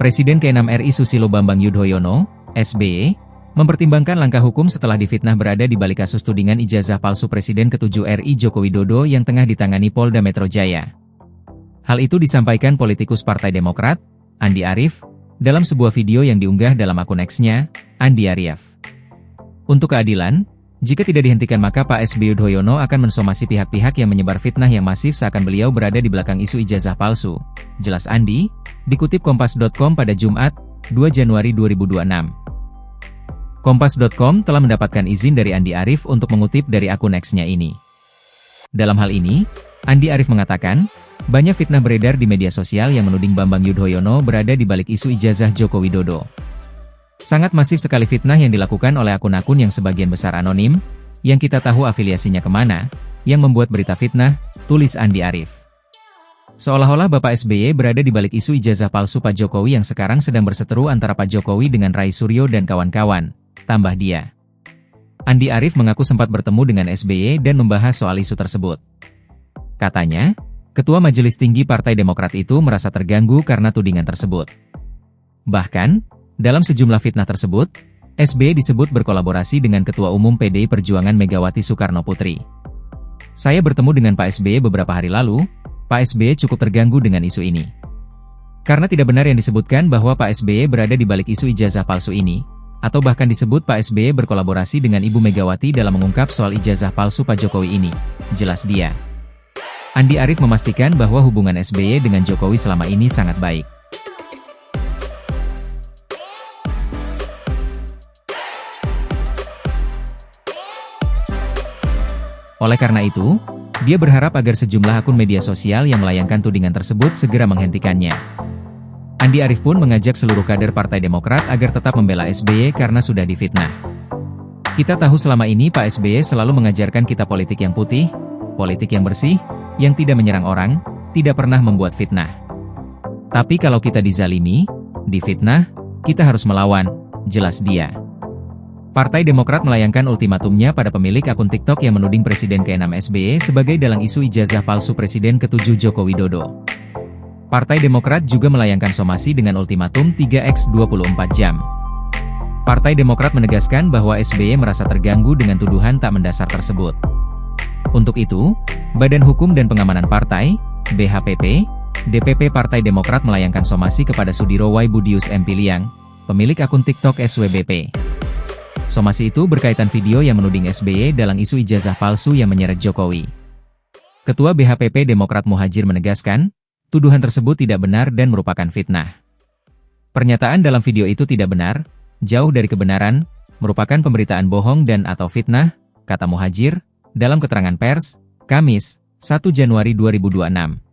Presiden ke-6 RI Susilo Bambang Yudhoyono, SBY, mempertimbangkan langkah hukum setelah difitnah berada di balik kasus tudingan ijazah palsu Presiden ke-7 RI Joko Widodo yang tengah ditangani Polda Metro Jaya. Hal itu disampaikan politikus Partai Demokrat, Andi Arief, dalam sebuah video yang diunggah dalam akun X-nya, Andi Arief. Untuk keadilan, jika tidak dihentikan maka Pak SBY Yudhoyono akan mensomasi pihak-pihak yang menyebar fitnah yang masif seakan beliau berada di belakang isu ijazah palsu, jelas Andi, dikutip Kompas.com pada Jumat, 2 Januari 2026. Kompas.com telah mendapatkan izin dari Andi Arief untuk mengutip dari akun X-nya ini. Dalam hal ini, Andi Arief mengatakan, banyak fitnah beredar di media sosial yang menuding Bambang Yudhoyono berada di balik isu ijazah Joko Widodo. Sangat masif sekali fitnah yang dilakukan oleh akun-akun yang sebagian besar anonim, yang kita tahu afiliasinya kemana, yang membuat berita fitnah, tulis Andi Arief. Seolah-olah Bapak SBY berada di balik isu ijazah palsu Pak Jokowi yang sekarang sedang berseteru antara Pak Jokowi dengan Rai Suryo dan kawan-kawan, tambah dia. Andi Arief mengaku sempat bertemu dengan SBY dan membahas soal isu tersebut. Katanya, Ketua Majelis Tinggi Partai Demokrat itu merasa terganggu karena tudingan tersebut. Bahkan, dalam sejumlah fitnah tersebut, SBY disebut berkolaborasi dengan Ketua Umum PDI Perjuangan Megawati Soekarno Putri. Saya bertemu dengan Pak SBY beberapa hari lalu, Pak SBY cukup terganggu dengan isu ini. Karena tidak benar yang disebutkan bahwa Pak SBY berada di balik isu ijazah palsu ini, atau bahkan disebut Pak SBY berkolaborasi dengan Ibu Megawati dalam mengungkap soal ijazah palsu Pak Jokowi ini, jelas dia. Andi Arief memastikan bahwa hubungan SBY dengan Jokowi selama ini sangat baik. Oleh karena itu, dia berharap agar sejumlah akun media sosial yang melayangkan tudingan tersebut segera menghentikannya. Andi Arief pun mengajak seluruh kader Partai Demokrat agar tetap membela SBY karena sudah difitnah. Kita tahu selama ini Pak SBY selalu mengajarkan kita politik yang putih, politik yang bersih, yang tidak menyerang orang, tidak pernah membuat fitnah. Tapi kalau kita dizalimi, difitnah, kita harus melawan, jelas dia. Partai Demokrat melayangkan ultimatumnya pada pemilik akun TikTok yang menuding Presiden ke-6 SBY sebagai dalang isu ijazah palsu Presiden ke-7 Joko Widodo. Partai Demokrat juga melayangkan somasi dengan ultimatum 3x 24 jam. Partai Demokrat menegaskan bahwa SBY merasa terganggu dengan tuduhan tak mendasar tersebut. Untuk itu, Badan Hukum dan Pengamanan Partai, BHPP, DPP Partai Demokrat melayangkan somasi kepada Sudiro Y. Budius M. Piliang, pemilik akun TikTok SWBP. Somasi itu berkaitan video yang menuding SBY dalam isu ijazah palsu yang menyeret Jokowi. Ketua BHPP Demokrat Muhajir menegaskan, tuduhan tersebut tidak benar dan merupakan fitnah. Pernyataan dalam video itu tidak benar, jauh dari kebenaran, merupakan pemberitaan bohong dan atau fitnah, kata Muhajir, dalam keterangan pers, Kamis, 1 Januari 2026.